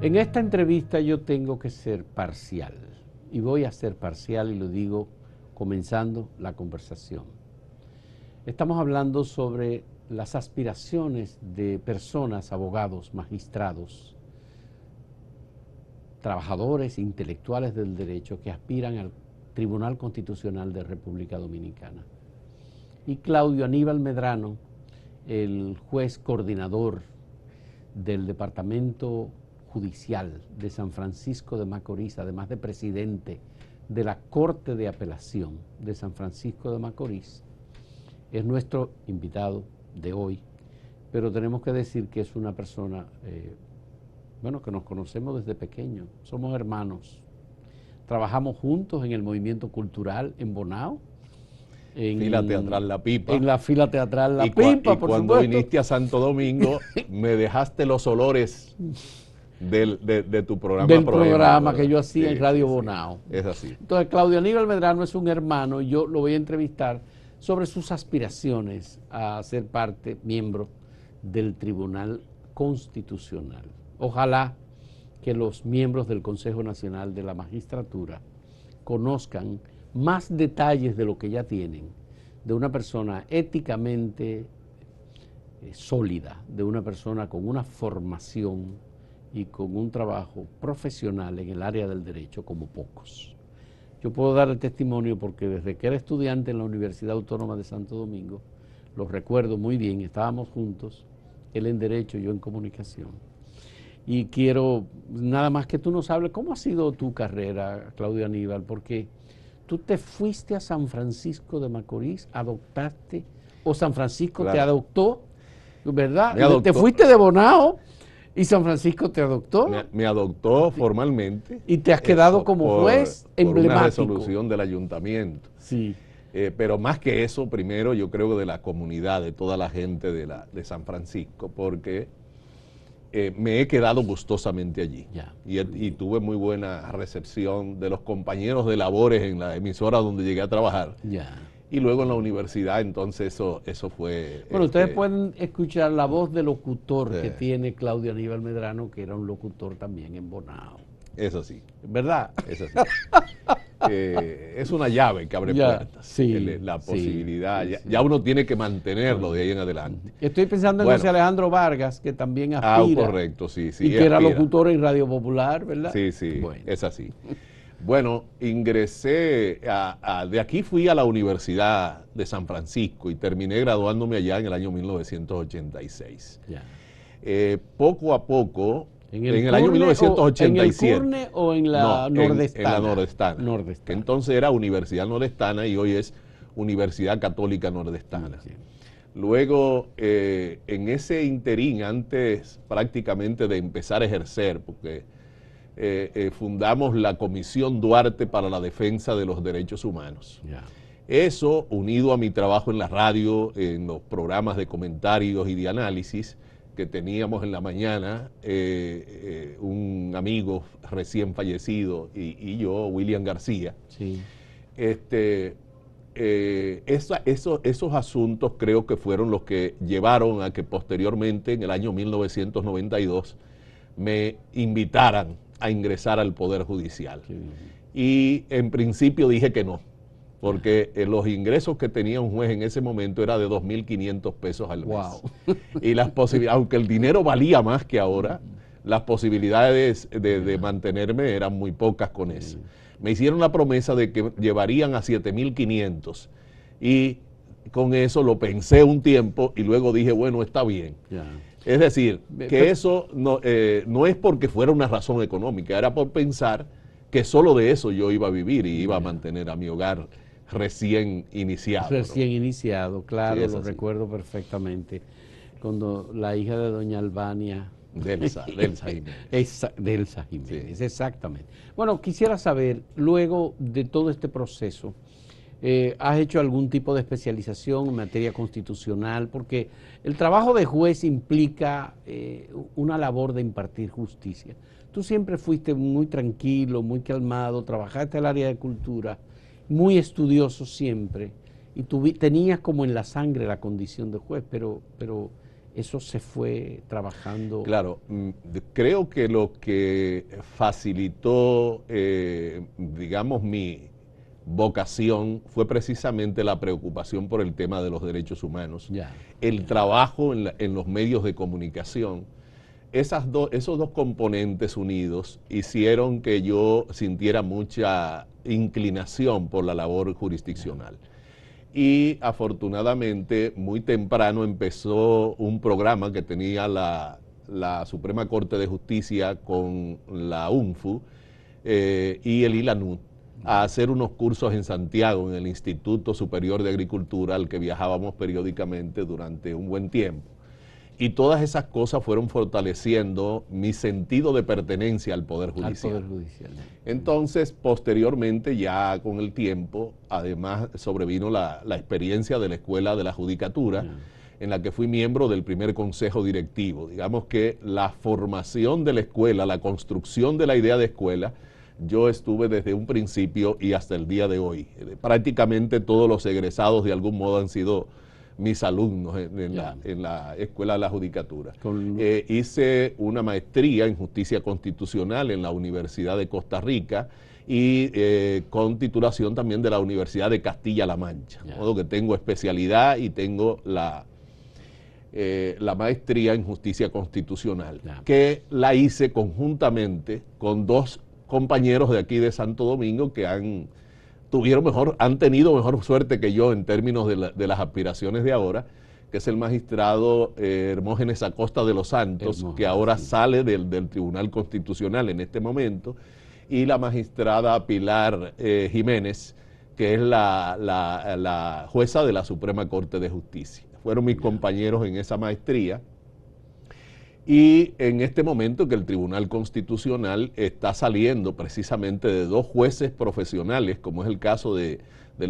En esta entrevista yo tengo que ser parcial, y voy a ser parcial, y lo digo comenzando la conversación. Estamos hablando sobre las aspiraciones de personas, abogados, magistrados, trabajadores intelectuales del derecho que aspiran al Tribunal Constitucional de República Dominicana. Y Claudio Aníbal Medrano, el juez coordinador del Departamento Judicial de San Francisco de Macorís, además de presidente de la Corte de Apelación de San Francisco de Macorís, es nuestro invitado de hoy, pero tenemos que decir que es una persona, que nos conocemos desde pequeños, somos hermanos, trabajamos juntos en el movimiento cultural en Bonao, en Fila Teatral La Pipa. En la fila teatral La Pipa, por cuando supuesto. viniste a Santo Domingo, me dejaste los olores de tu programa. Del programa que yo hacía en Radio sí, Bonao. Es así. Entonces, Claudio Aníbal Medrano es un hermano y yo lo voy a entrevistar sobre sus aspiraciones a ser miembro del Tribunal Constitucional. Ojalá que los miembros del Consejo Nacional de la Magistratura conozcan más detalles de lo que ya tienen, de una persona éticamente sólida, de una persona con una formación y con un trabajo profesional en el área del derecho como pocos. Yo puedo dar el testimonio porque desde que era estudiante en la Universidad Autónoma de Santo Domingo, lo recuerdo muy bien, estábamos juntos, él en Derecho, yo en Comunicación. Y quiero nada más que tú nos hables, ¿cómo ha sido tu carrera, Claudio Aníbal? Porque tú te fuiste a San Francisco de Macorís, adoptaste, o San Francisco te adoptó, ¿verdad? Me adoptó. Te fuiste de Bonao y San Francisco te adoptó. Me adoptó formalmente. Y te has quedado como juez emblemático. Por una resolución del ayuntamiento. Sí. Pero más que eso, primero yo creo de la comunidad, de toda la gente de San Francisco, porque me he quedado gustosamente allí. Ya. Y tuve muy buena recepción de los compañeros de labores en la emisora donde llegué a trabajar. Ya. Y luego en la universidad, entonces eso fue... Bueno, ustedes pueden escuchar la voz de locutor que tiene Claudio Aníbal Medrano, que era un locutor también en Bonao. Eso sí. ¿Verdad? Eso sí. Es una llave que abre puertas. Sí, la posibilidad. Sí, ya uno tiene que mantenerlo de ahí en adelante. Estoy pensando en José Alejandro Vargas, que también aspira. Correcto, sí. Y que era locutor en Radio Popular, ¿verdad? Sí, bueno. Es así. Bueno, ingresé, de aquí fui a la Universidad de San Francisco y terminé graduándome allá en el año 1986. Ya. Poco a poco, en el año 1987. ¿En el CURNE o en la Nordestana? En la Nordestana. Que entonces era Universidad Nordestana y hoy es Universidad Católica Nordestana. Sí. Luego, en ese interín, antes prácticamente de empezar a ejercer, porque fundamos la Comisión Duarte para la Defensa de los Derechos Humanos. Yeah. Eso, unido a mi trabajo en la radio, en los programas de comentarios y de análisis que teníamos en la mañana, un amigo recién fallecido y yo, William García. Sí. Esos asuntos creo que fueron los que llevaron a que posteriormente, en el año 1992, me invitaran a ingresar al Poder Judicial. Sí. Y en principio dije que no, porque los ingresos que tenía un juez en ese momento era de 2.500 pesos al mes. Wow. Y las posibilidades, aunque el dinero valía más que ahora, las posibilidades de mantenerme eran muy pocas con eso. Me hicieron la promesa de que llevarían a 7.500 y con eso lo pensé un tiempo y luego dije, bueno, está bien. Es decir, que eso no es porque fuera una razón económica, era por pensar que solo de eso yo iba a vivir y iba a mantener a mi hogar recién iniciado. Recién iniciado, claro, Sí, lo recuerdo perfectamente. Cuando la hija de doña Albania... Delsa Jiménez. Delsa Jiménez, sí. Exactamente. Bueno, quisiera saber, luego de todo este proceso, ¿has hecho algún tipo de especialización en materia constitucional? Porque el trabajo de juez implica una labor de impartir justicia. Tú siempre fuiste muy tranquilo, muy calmado, trabajaste en el área de cultura, muy estudioso siempre, y tenías como en la sangre la condición de juez, pero eso se fue trabajando. Claro, creo que lo que facilitó, digamos, mi vocación fue precisamente la preocupación por el tema de los derechos humanos, el trabajo en los medios de comunicación. Esos dos componentes unidos hicieron que yo sintiera mucha inclinación por la labor jurisdiccional. Y afortunadamente muy temprano empezó un programa que tenía la Suprema Corte de Justicia con la UNFU y el ILANUT a hacer unos cursos en Santiago, en el Instituto Superior de Agricultura, al que viajábamos periódicamente durante un buen tiempo. Y todas esas cosas fueron fortaleciendo mi sentido de pertenencia al Poder Judicial. Al Poder Judicial. Entonces, posteriormente, ya con el tiempo, además sobrevino la experiencia de la Escuela de la Judicatura, en la que fui miembro del primer consejo directivo. Digamos que la formación de la escuela, la construcción de la idea de escuela, yo estuve desde un principio y hasta el día de hoy. Prácticamente todos los egresados de algún modo han sido mis alumnos en la Escuela de la Judicatura. Hice una maestría en Justicia Constitucional en la Universidad de Costa Rica y con titulación también de la Universidad de Castilla-La Mancha. De modo que tengo especialidad y tengo la maestría en Justicia Constitucional, que la hice conjuntamente con dos compañeros de aquí de Santo Domingo que han tenido mejor suerte que yo en términos de las aspiraciones de ahora, que es el magistrado Hermógenes Acosta de los Santos, que ahora sale del Tribunal Constitucional en este momento, y la magistrada Pilar Jiménez, que es la jueza de la Suprema Corte de Justicia. Fueron mis compañeros en esa maestría. Y en este momento que el Tribunal Constitucional está saliendo precisamente de dos jueces profesionales, como es el caso del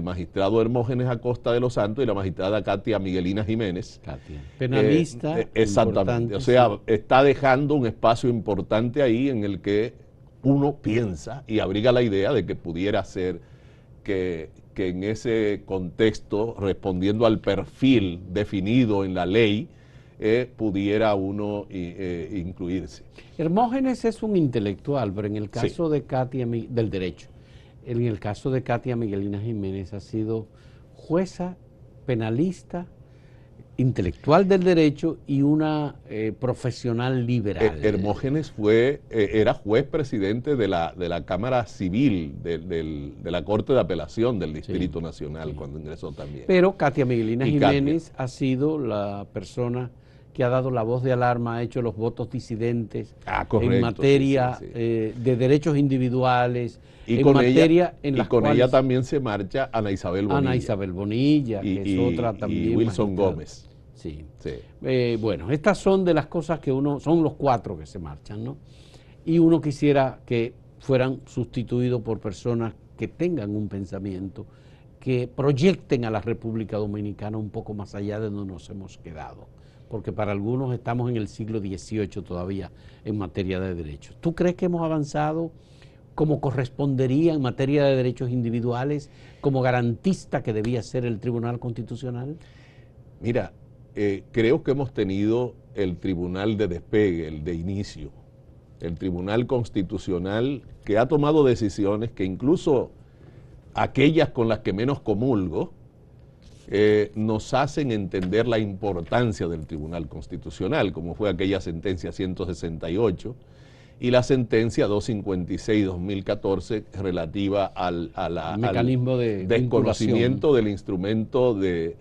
magistrado Hermógenes Acosta de los Santos y la magistrada Katia Miguelina Jiménez. Penalista. Exactamente. O sea, está dejando un espacio importante ahí en el que uno piensa y abriga la idea de que pudiera ser que en ese contexto, respondiendo al perfil definido en la ley, pudiera uno incluirse. Hermógenes es un intelectual, pero en el caso de Katia, del derecho, en el caso de Katia Miguelina Jiménez ha sido jueza, penalista, intelectual del derecho y una profesional liberal. Hermógenes era juez presidente de la Cámara Civil de la Corte de Apelación del Distrito Nacional cuando ingresó también. Pero Katia Miguelina Jiménez ha sido la persona que ha dado la voz de alarma, ha hecho los votos disidentes en materia de derechos individuales, y con ella también se marcha Ana Isabel Bonilla. Ana Isabel Bonilla, que es otra también. Y Wilson Gómez. Sí. Bueno, estas son de las cosas que son los cuatro que se marchan, ¿no? Y uno quisiera que fueran sustituidos por personas que tengan un pensamiento, que proyecten a la República Dominicana un poco más allá de donde nos hemos quedado, porque para algunos estamos en el siglo XVIII todavía en materia de derechos. ¿Tú crees que hemos avanzado como correspondería en materia de derechos individuales, como garantista que debía ser el Tribunal Constitucional? Mira, creo que hemos tenido el tribunal de despegue, el de inicio, el Tribunal Constitucional que ha tomado decisiones que incluso aquellas con las que menos comulgo, nos hacen entender la importancia del Tribunal Constitucional, como fue aquella sentencia 168 y la sentencia 256-2014 relativa al mecanismo de desconocimiento del instrumento de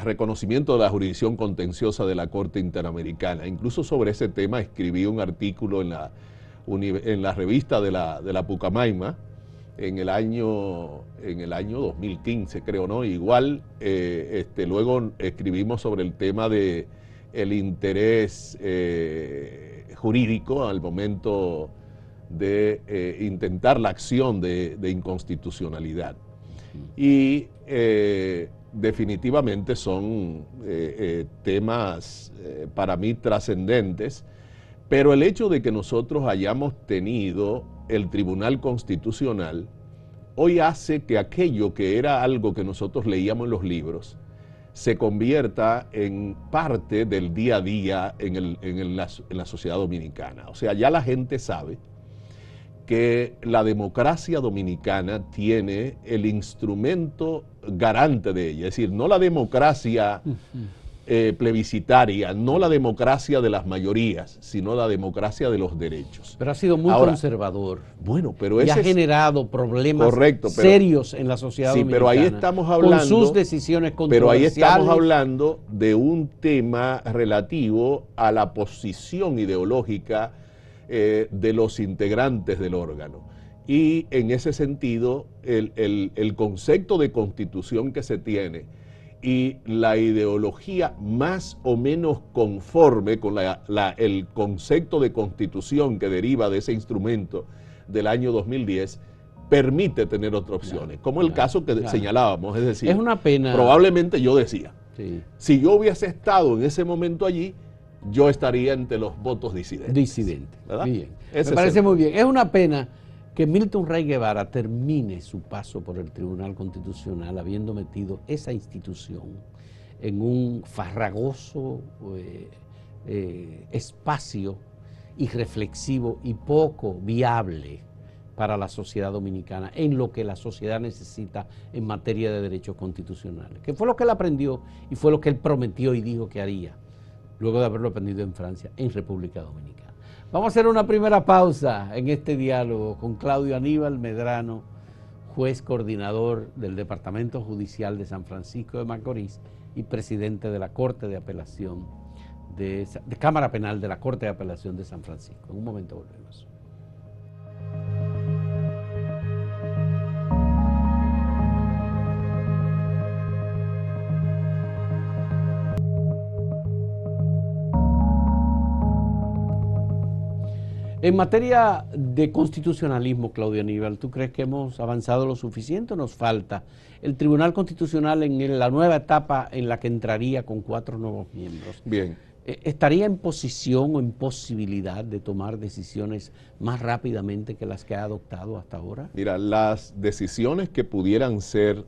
reconocimiento de la jurisdicción contenciosa de la Corte Interamericana. Incluso sobre ese tema escribí un artículo en la revista de la Pucamaima, en el año 2015, creo, ¿no? Igual, luego escribimos sobre el tema de el interés jurídico al momento de intentar la acción de inconstitucionalidad. Y definitivamente son temas para mí trascendentes, pero el hecho de que nosotros hayamos tenido el Tribunal Constitucional hoy hace que aquello que era algo que nosotros leíamos en los libros se convierta en parte del día a día en la sociedad dominicana. O sea, ya la gente sabe que la democracia dominicana tiene el instrumento garante de ella, es decir, no la democracia plebiscitaria, no la democracia de las mayorías, sino la democracia de los derechos. Pero ha sido muy conservador. Bueno, pero y ha generado problemas serios en la sociedad dominicana. Pero ahí estamos hablando, con sus decisiones controversiales. Pero ahí estamos hablando de un tema relativo a la posición ideológica de los integrantes del órgano. Y en ese sentido, el concepto de constitución que se tiene y la ideología más o menos conforme con el concepto de constitución que deriva de ese instrumento del año 2010, permite tener otras opciones, como el caso que señalábamos, es decir, es una pena. Probablemente yo decía, si yo hubiese estado en ese momento allí, yo estaría entre los votos disidentes. ¿Verdad? Bien. Me parece muy bien. Es una pena que Milton Rey Guevara termine su paso por el Tribunal Constitucional habiendo metido esa institución en un farragoso espacio irreflexivo y poco viable para la sociedad dominicana, en lo que la sociedad necesita en materia de derechos constitucionales, que fue lo que él aprendió y fue lo que él prometió y dijo que haría, luego de haberlo aprendido en Francia, en República Dominicana. Vamos a hacer una primera pausa en este diálogo con Claudio Aníbal Medrano, juez coordinador del Departamento Judicial de San Francisco de Macorís y presidente de la Corte de Apelación, de Cámara Penal de la Corte de Apelación de San Francisco. En un momento volvemos. En materia de constitucionalismo, Claudio Aníbal, ¿tú crees que hemos avanzado lo suficiente o nos falta? El Tribunal Constitucional en la nueva etapa en la que entraría con 4 nuevos miembros. Bien. ¿Estaría en posición o en posibilidad de tomar decisiones más rápidamente que las que ha adoptado hasta ahora? Mira, las decisiones que pudieran ser,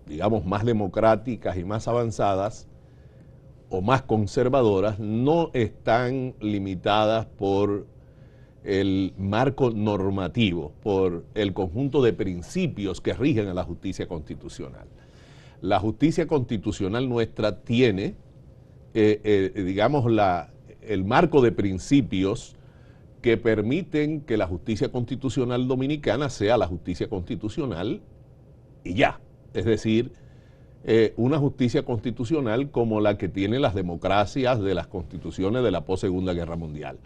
digamos, más democráticas y más avanzadas o más conservadoras no están limitadas por el marco normativo, por el conjunto de principios que rigen a la justicia constitucional. La justicia constitucional nuestra tiene, digamos, el marco de principios que permiten que la justicia constitucional dominicana sea la justicia constitucional y ya. Es decir, una justicia constitucional como la que tienen las democracias de las constituciones de la post-Segunda Guerra Mundial,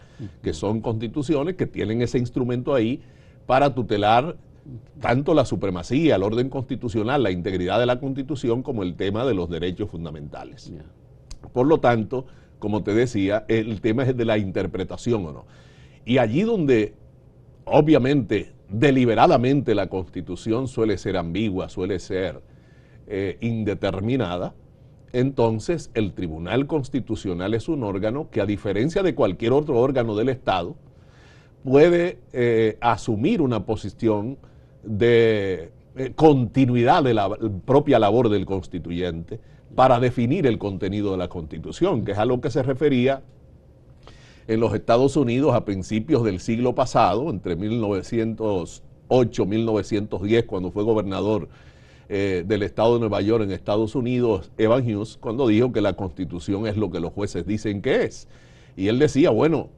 que son constituciones que tienen ese instrumento ahí para tutelar tanto la supremacía, el orden constitucional, la integridad de la Constitución, como el tema de los derechos fundamentales. Por lo tanto, como te decía, el tema es de la interpretación o no. Y allí donde, obviamente, deliberadamente la Constitución suele ser ambigua, suele ser indeterminada, entonces el Tribunal Constitucional es un órgano que, a diferencia de cualquier otro órgano del Estado, puede asumir una posición de continuidad de la propia labor del constituyente para definir el contenido de la Constitución, que es a lo que se refería en los Estados Unidos a principios del siglo pasado, entre 1908 y 1910, cuando fue gobernador del estado de Nueva York en Estados Unidos, Evan Hughes, cuando dijo que la Constitución es lo que los jueces dicen que es. Y él decía, bueno,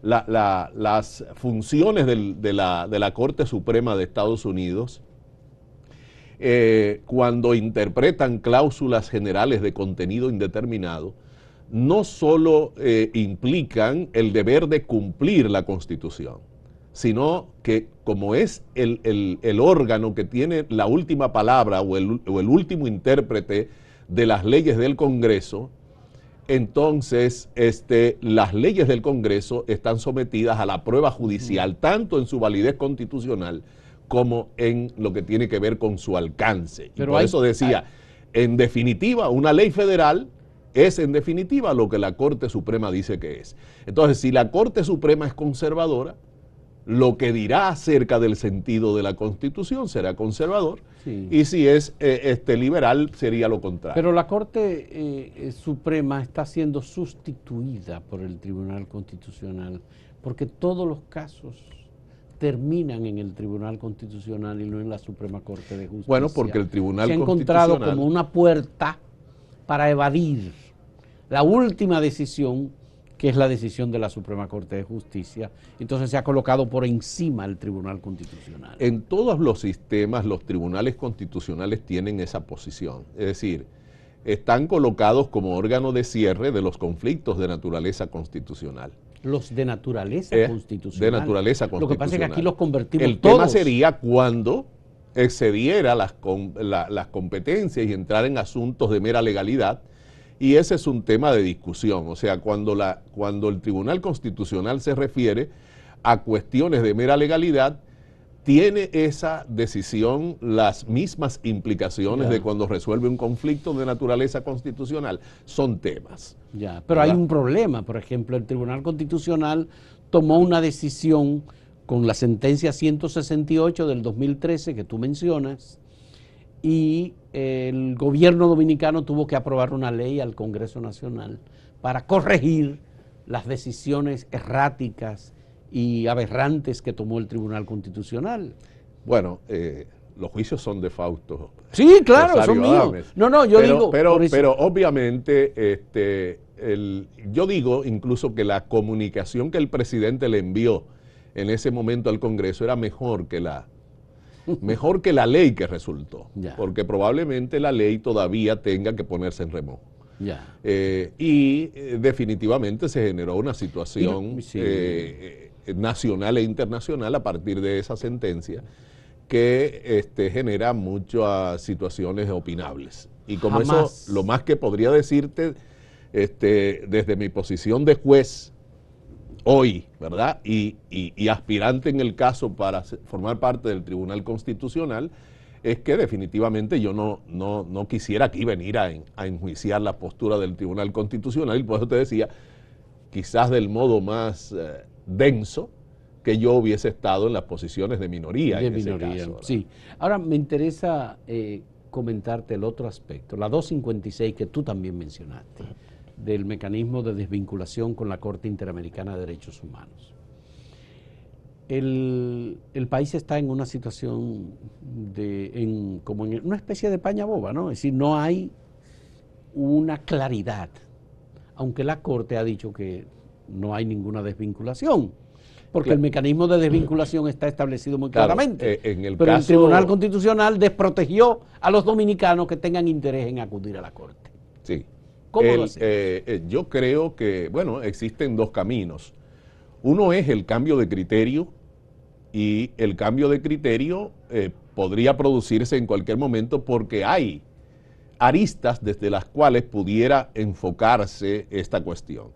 las funciones de la Corte Suprema de Estados Unidos, cuando interpretan cláusulas generales de contenido indeterminado, no solo implican el deber de cumplir la Constitución, sino que como es el órgano que tiene la última palabra o el último intérprete de las leyes del Congreso, entonces las leyes del Congreso están sometidas a la prueba judicial, tanto en su validez constitucional como en lo que tiene que ver con su alcance. Pero y por eso decía, en definitiva, una ley federal es en definitiva lo que la Corte Suprema dice que es. Entonces, si la Corte Suprema es conservadora, lo que dirá acerca del sentido de la Constitución será conservador, Sí. y si es liberal sería lo contrario. Pero la Corte Suprema está siendo sustituida por el Tribunal Constitucional, porque todos los casos terminan en el Tribunal Constitucional y no en la Suprema Corte de Justicia. Bueno, porque el Tribunal se ha encontrado Constitucional como una puerta para evadir la última decisión, que es la decisión de la Suprema Corte de Justicia. Entonces se ha colocado por encima el Tribunal Constitucional. En todos los sistemas, los tribunales constitucionales tienen esa posición. Es decir, están colocados como órgano de cierre de los conflictos de naturaleza constitucional. Los de naturaleza constitucional. De naturaleza constitucional. Lo que pasa es que aquí los convertimos el todos. tema sería cuando excediera las competencias y entrar en asuntos de mera legalidad, y ese es un tema de discusión. O sea, cuando el Tribunal Constitucional se refiere a cuestiones de mera legalidad, tiene esa decisión las mismas implicaciones de cuando resuelve un conflicto de naturaleza constitucional. Son temas. Ya, pero hay un problema. Por ejemplo, el Tribunal Constitucional tomó una decisión con la sentencia 168 del 2013 que tú mencionas, y el gobierno dominicano tuvo que aprobar una ley al Congreso Nacional para corregir las decisiones erráticas y aberrantes que tomó el Tribunal Constitucional. Bueno, los juicios son de Fausto. Sí, claro, son míos. No, yo digo... Pero obviamente, yo digo incluso que la comunicación que el presidente le envió en ese momento al Congreso era mejor que la ley que resultó. Ya. Porque probablemente la ley todavía tenga que ponerse en remojo. Ya. Definitivamente se generó una situación nacional e internacional a partir de esa sentencia que genera muchas situaciones opinables. Y como eso, lo más que podría decirte desde mi posición de juez hoy, ¿verdad? Y aspirante en el caso para formar parte del Tribunal Constitucional, es que definitivamente yo no quisiera aquí venir a enjuiciar la postura del Tribunal Constitucional, y por eso te decía, quizás del modo más denso, que yo hubiese estado en las posiciones de minoría. De minoría, caso, sí. Ahora me interesa comentarte el otro aspecto, la 256 que tú también mencionaste, del mecanismo de desvinculación con la Corte Interamericana de Derechos Humanos. El país está en una situación como en una especie de paña boba, ¿no? Es decir, no hay una claridad, aunque la Corte ha dicho que no hay ninguna desvinculación, porque el mecanismo de desvinculación está establecido muy claramente. Pero el Tribunal Constitucional desprotegió a los dominicanos que tengan interés en acudir a la Corte. Sí. ¿Cómo lo hacemos? Yo creo que, bueno, existen dos caminos. Uno es el cambio de criterio, y el cambio de criterio podría producirse en cualquier momento porque hay aristas desde las cuales pudiera enfocarse esta cuestión.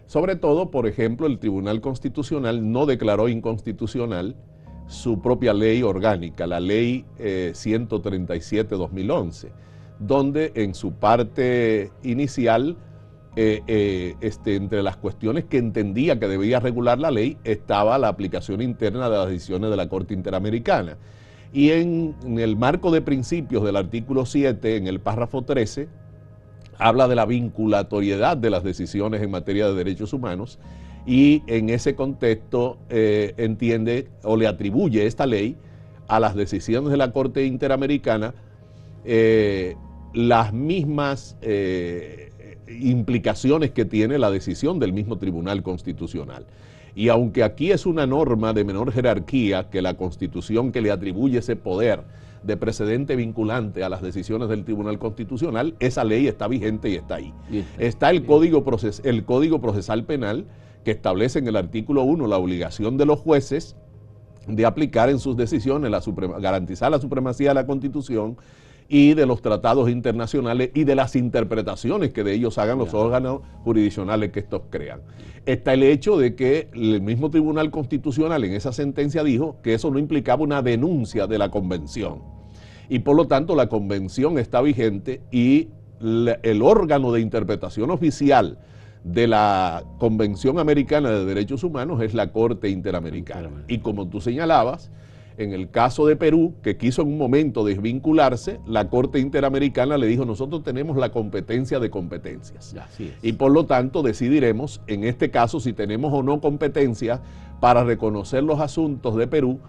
Sobre todo, por ejemplo, el Tribunal Constitucional no declaró inconstitucional su propia ley orgánica, la ley 137-2011, donde en su parte inicial, entre las cuestiones que entendía que debía regular la ley, estaba la aplicación interna de las decisiones de la Corte Interamericana. Y en el marco de principios del artículo 7, en el párrafo 13, habla de la vinculatoriedad de las decisiones en materia de derechos humanos, y en ese contexto entiende o le atribuye esta ley a las decisiones de la Corte Interamericana las mismas implicaciones que tiene la decisión del mismo Tribunal Constitucional. Y aunque aquí es una norma de menor jerarquía que la Constitución, que le atribuye ese poder de precedente vinculante a las decisiones del Tribunal Constitucional, esa ley está vigente y está ahí. Está el Código Procesal Penal, que establece en el artículo 1 la obligación de los jueces de aplicar en sus decisiones garantizar la supremacía de la Constitución y de los tratados internacionales y de las interpretaciones que de ellos hagan los órganos jurisdiccionales que estos crean. Está el hecho de que el mismo Tribunal Constitucional en esa sentencia dijo que eso no implicaba una denuncia de la Convención, y por lo tanto la Convención está vigente, y el órgano de interpretación oficial de la Convención Americana de Derechos Humanos es la Corte Interamericana. Y como tú señalabas, En el caso de Perú, que quiso en un momento desvincularse, la Corte Interamericana le dijo, nosotros tenemos la competencia de competencias. Así es. Y por lo tanto decidiremos, en este caso, si tenemos o no competencia para reconocer los asuntos de Perú,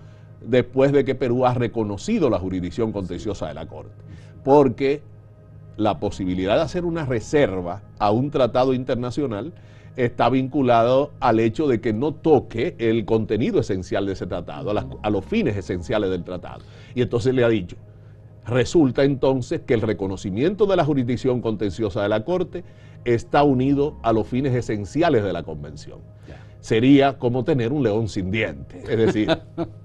después de que Perú ha reconocido la jurisdicción contenciosa de la Corte. Porque la posibilidad de hacer una reserva a un tratado internacional está vinculado al hecho de que no toque el contenido esencial de ese tratado, a los fines esenciales del tratado. Y entonces le ha dicho, resulta entonces que el reconocimiento de la jurisdicción contenciosa de la Corte está unido a los fines esenciales de la Convención. Sería como tener un león sin dientes. Es decir,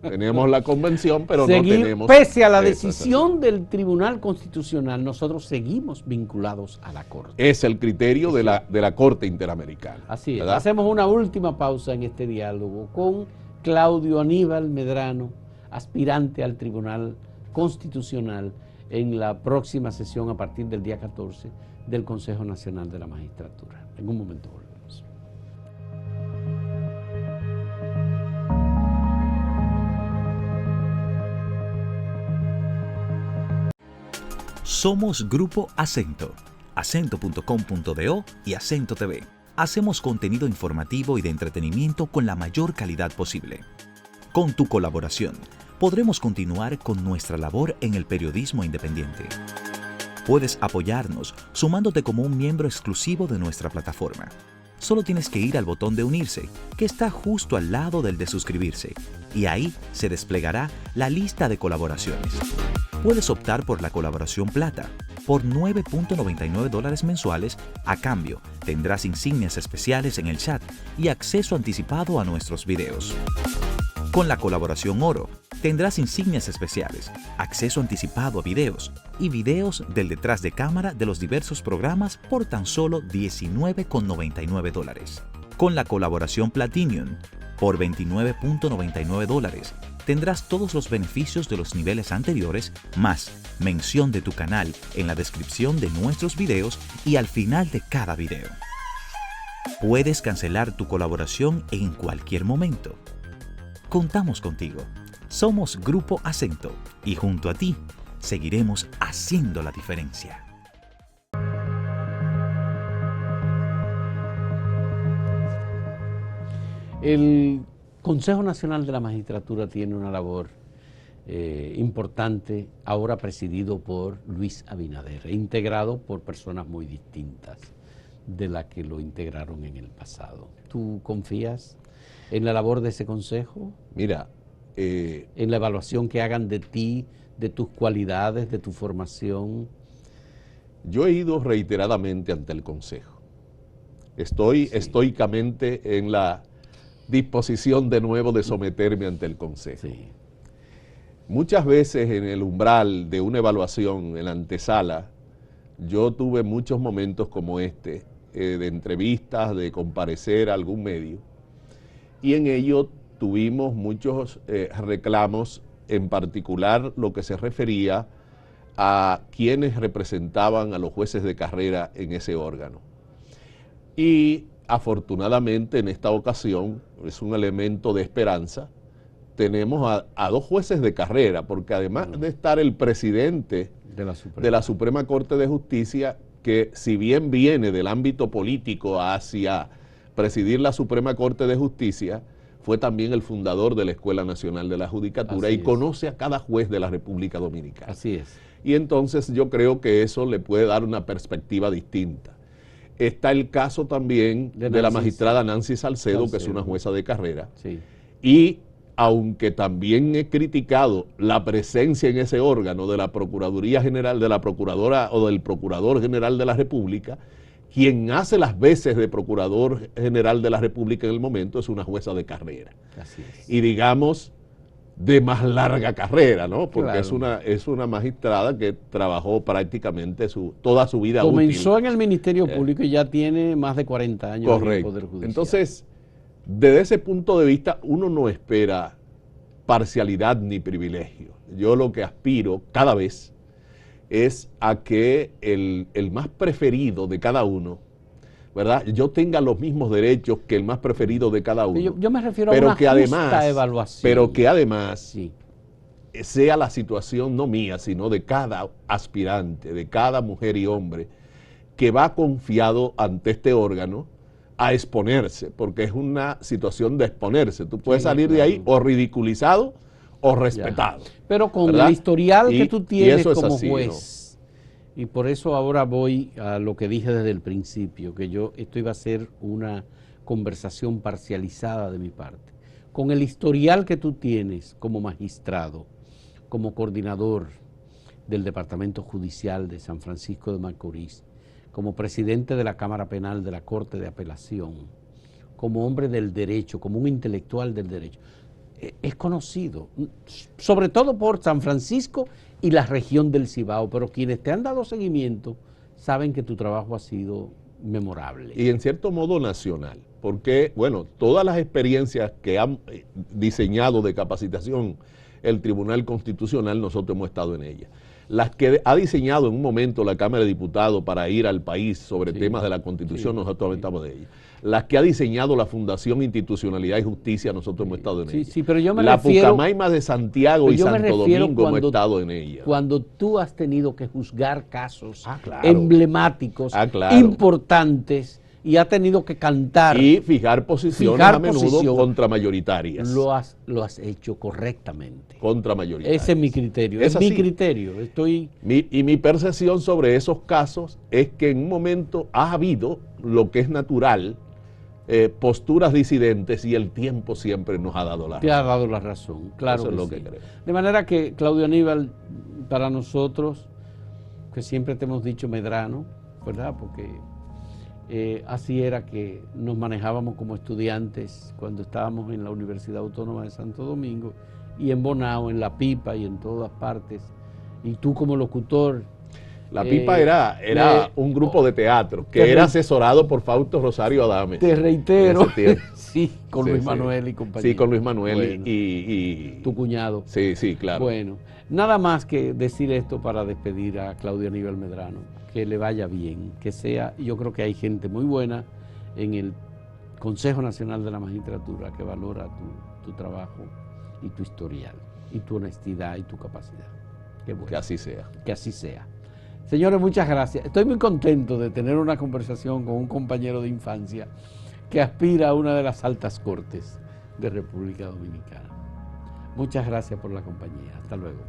tenemos la convención, pero no tenemos... Pese a la decisión del Tribunal Constitucional, nosotros seguimos vinculados a la Corte. Es el criterio de la Corte Interamericana. Así es. ¿Verdad? Hacemos una última pausa en este diálogo con Claudio Aníbal Medrano, aspirante al Tribunal Constitucional en la próxima sesión a partir del día 14 del Consejo Nacional de la Magistratura. En un momento volvemos. Somos Grupo Acento, acento.com.do y Acento TV. Hacemos contenido informativo y de entretenimiento con la mayor calidad posible. Con tu colaboración, podremos continuar con nuestra labor en el periodismo independiente. Puedes apoyarnos sumándote como un miembro exclusivo de nuestra plataforma. Solo tienes que ir al botón de unirse, que está justo al lado del de suscribirse, y ahí se desplegará la lista de colaboraciones. Puedes optar por la colaboración plata. Por $9.99 mensuales, a cambio, tendrás insignias especiales en el chat y acceso anticipado a nuestros videos. Con la colaboración oro, tendrás insignias especiales, acceso anticipado a videos y videos del detrás de cámara de los diversos programas por tan solo $19.99. Con la colaboración Platinum, por $29.99, tendrás todos los beneficios de los niveles anteriores, más mención de tu canal en la descripción de nuestros videos y al final de cada video. Puedes cancelar tu colaboración en cualquier momento. Contamos contigo. Somos Grupo Acento y junto a ti seguiremos haciendo la diferencia. El Consejo Nacional de la Magistratura tiene una labor importante, ahora presidido por Luis Abinader, integrado por personas muy distintas de las que lo integraron en el pasado. ¿Tú confías en la labor de ese consejo? Mira, en la evaluación que hagan de ti, de tus cualidades, de tu formación. Yo he ido reiteradamente ante el consejo. Estoy estoicamente en la disposición de nuevo de someterme ante el consejo. Sí. Muchas veces en el umbral de una evaluación, en la antesala, yo tuve muchos momentos como este, de entrevistas, de comparecer a algún medio, y en ello tuvimos muchos reclamos, en particular lo que se refería a quienes representaban a los jueces de carrera en ese órgano. Y afortunadamente en esta ocasión, es un elemento de esperanza, tenemos a dos jueces de carrera, porque además de estar el presidente de la Suprema Corte de Justicia, que si bien viene del ámbito político hacia presidir la Suprema Corte de Justicia, fue también el fundador de la Escuela Nacional de la Judicatura y conoce a cada juez de la República Dominicana. Así es. Y entonces yo creo que eso le puede dar una perspectiva distinta. Está el caso también de la magistrada Nancy Salcedo, que es una jueza de carrera. Sí. Y aunque también he criticado la presencia en ese órgano de la Procuraduría General, de la Procuradora o del Procurador General de la República, quien hace las veces de Procurador General de la República en el momento es una jueza de carrera. Así es. Y digamos, de más larga carrera, ¿no? Porque claro, es una magistrada que trabajó prácticamente toda su vida comenzó útil en el Ministerio Público y ya tiene más de 40 años en el Poder Judicial. Entonces, desde ese punto de vista, uno no espera parcialidad ni privilegio. Yo lo que aspiro cada vez es a que el más preferido de cada uno, ¿verdad?, yo tenga los mismos derechos que el más preferido de cada uno. Yo me refiero a una justa evaluación. Pero que además sí, sea la situación no mía, sino de cada aspirante, de cada mujer y hombre que va confiado ante este órgano a exponerse, porque es una situación de exponerse. Tú puedes salir de ahí o ridiculizado o respetado. Ya. Pero con ¿verdad? el historial que tú tienes eso es como así, juez, y por eso ahora voy a lo que dije desde el principio, que esto iba a ser una conversación parcializada de mi parte. Con el historial que tú tienes como magistrado, como coordinador del Departamento Judicial de San Francisco de Macorís, como presidente de la Cámara Penal de la Corte de Apelación, como hombre del derecho, como un intelectual del derecho, es conocido, sobre todo por San Francisco y la región del Cibao, pero quienes te han dado seguimiento saben que tu trabajo ha sido memorable. Y en cierto modo nacional, porque, bueno, todas las experiencias que han diseñado de capacitación el Tribunal Constitucional, nosotros hemos estado en ellas. Las que ha diseñado en un momento la Cámara de Diputados para ir al país sobre temas de la Constitución, nosotros estamos de ellas. Las que ha diseñado la Fundación Institucionalidad y Justicia, nosotros hemos estado en ellas. Sí, pero yo me la refiero... Pucamaima de Santiago y Santo Domingo hemos estado en ellas. Cuando tú has tenido que juzgar casos claro. emblemáticos, Claro. importantes, y ha tenido que cantar y fijar posiciones a menudo contramayoritarias. Lo has hecho correctamente. Contramayoritarias. Ese es mi criterio. Es mi así. criterio. Mi percepción sobre esos casos es que en un momento ha habido lo que es natural, posturas disidentes, y el tiempo siempre nos ha dado la razón. Te ha dado la razón, claro. Eso es lo sí. que creo. De manera que, Claudio Aníbal, para nosotros, que siempre te hemos dicho Medrano, ¿verdad? Porque así era que nos manejábamos como estudiantes cuando estábamos en la Universidad Autónoma de Santo Domingo y en Bonao, en La Pipa y en todas partes. Y tú como locutor. La Pipa era un grupo de teatro que era asesorado por Fausto Rosario Adames. Te reitero. Sí, con Luis Manuel y compañía. Sí, con Luis Manuel bueno, y tu cuñado. Sí, claro. Bueno, nada más que decir esto para despedir a Claudio Aníbal Medrano. Que le vaya bien, que sea, yo creo que hay gente muy buena en el Consejo Nacional de la Magistratura que valora tu trabajo y tu historial, y tu honestidad y tu capacidad. Qué bueno. Que así sea. Que así sea. Señores, muchas gracias. Estoy muy contento de tener una conversación con un compañero de infancia que aspira a una de las altas cortes de República Dominicana. Muchas gracias por la compañía. Hasta luego.